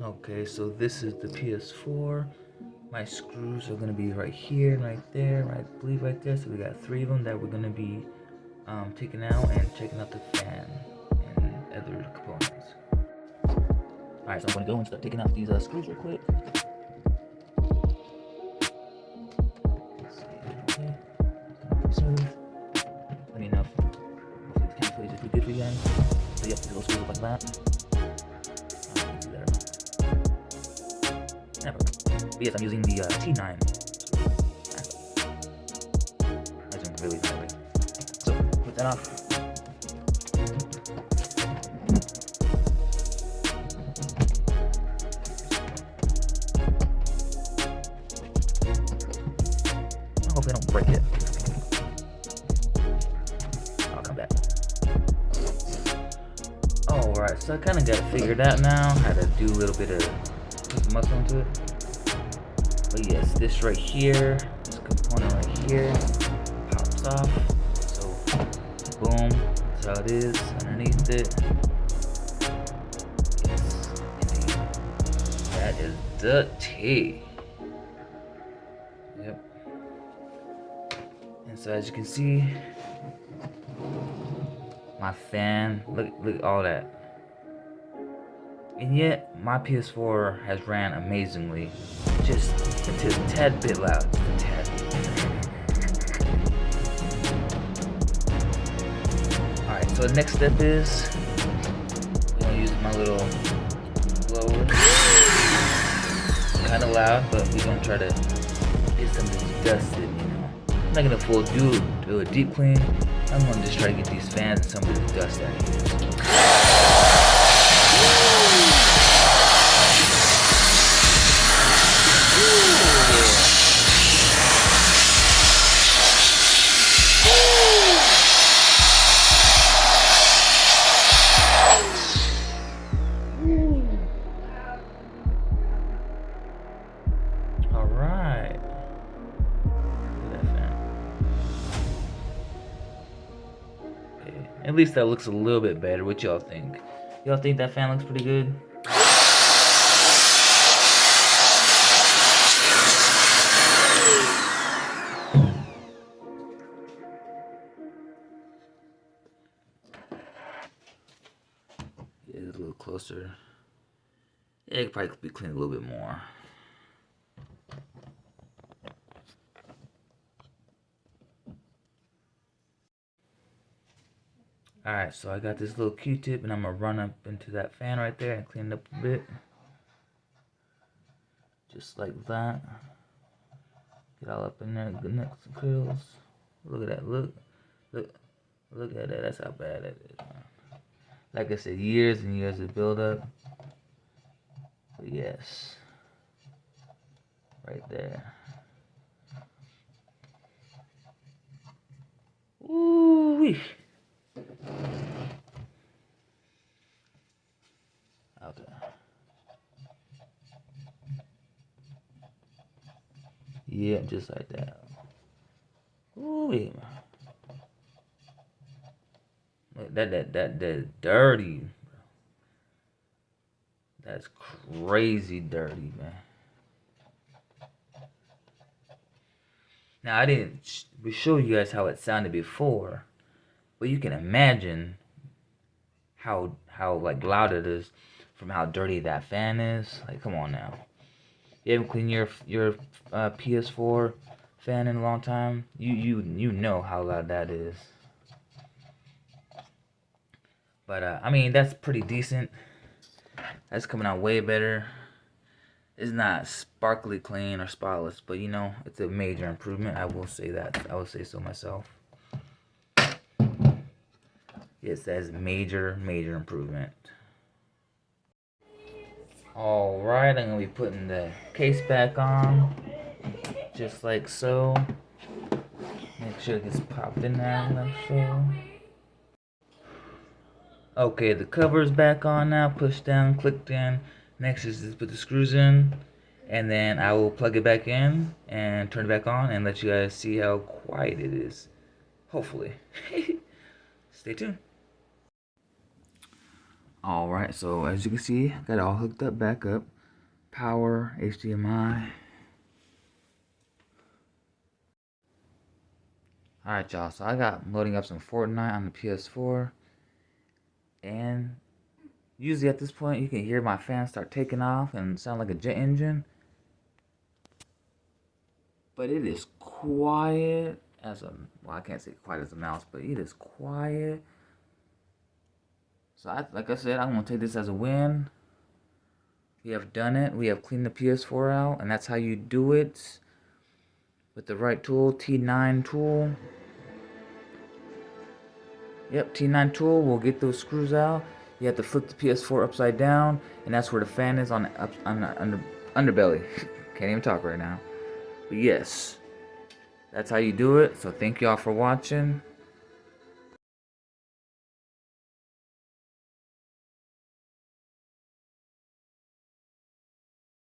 Okay, so this is the PS4. My screws are gonna be right here, right there, I believe right there. So we got 3 of them that we're gonna be taking out and checking out the fan and other components. Alright, so I'm gonna go and start taking out these screws real quick. Let's see, okay. Let me know if hopefully the camera footage is pretty good for you guys. So yep, these little screws look like that. Never. But yes, I'm using the T9. I zoom really highly. So put that off. Hopefully I don't break it. I'll come back. Alright, so I kind of got it figured out now. How to do a little bit of put some muscle into it. But yes, this right here, this component right here, pops off. So, boom, that's how it is underneath it. Yes, indeed. That is dirty. Yep. And so as you can see, my fan, look at all that. And yet, my PS4 has ran amazingly. Just a tad bit loud, just a tad. Alright, so the next step is, I'm gonna use my little blower. Kinda loud, but we're gonna try to get some of this dusted, you know. I'm not gonna do a deep clean. I'm gonna just try to get these fans and some of this dust out of here. Alright. Look at that fan. Okay. At least that looks a little bit better. What y'all think? Y'all think that fan looks pretty good? Yeah, it's a little closer. Yeah, it could probably be cleaned a little bit more. Alright, so I got this little Q-tip and I'm gonna run up into that fan right there and clean it up a bit. Just like that. Get all up in there, the nuts and quills. Look at that, look at that, that's how bad that is, man. Like I said, years and years of build up. But yes. Right there. Ooh-wee. Okay. Yeah, just like that. Ooh-wee. That dirty. That's crazy dirty, man. Now I didn't show you guys how it sounded before, but you can imagine how like loud it is from how dirty that fan is. Like, come on now. You haven't cleaned your PS4 fan in a long time. You know how loud that is. But I mean, that's pretty decent. That's coming out way better. It's not sparkly clean or spotless, but you know, it's a major improvement. I will say that. I will say so myself. Yes, that's major improvement. Alright, I'm going to be putting the case back on. Just like so. Make sure it gets popped in there like so. Okay, the cover is back on now. Push down, click down. Next is to put the screws in. And then I will plug it back in and turn it back on and let you guys see how quiet it is. Hopefully. Stay tuned. Alright, so as you can see, I got it all hooked up, back up. Power, HDMI. Alright, y'all, so I got loading up some Fortnite on the PS4. And usually at this point, you can hear my fan start taking off and sound like a jet engine. But it is quiet as a, well, I can't say quiet as a mouse, but it is quiet. So like I said, I'm going to take this as a win. We have done it. We have cleaned the PS4 out, and that's how you do it. With the right tool, T9 tool. Yep, T9 tool will get those screws out. You have to flip the PS4 upside down, and that's where the fan is on the underbelly. Can't even talk right now. But yes, that's how you do it. So thank y'all for watching.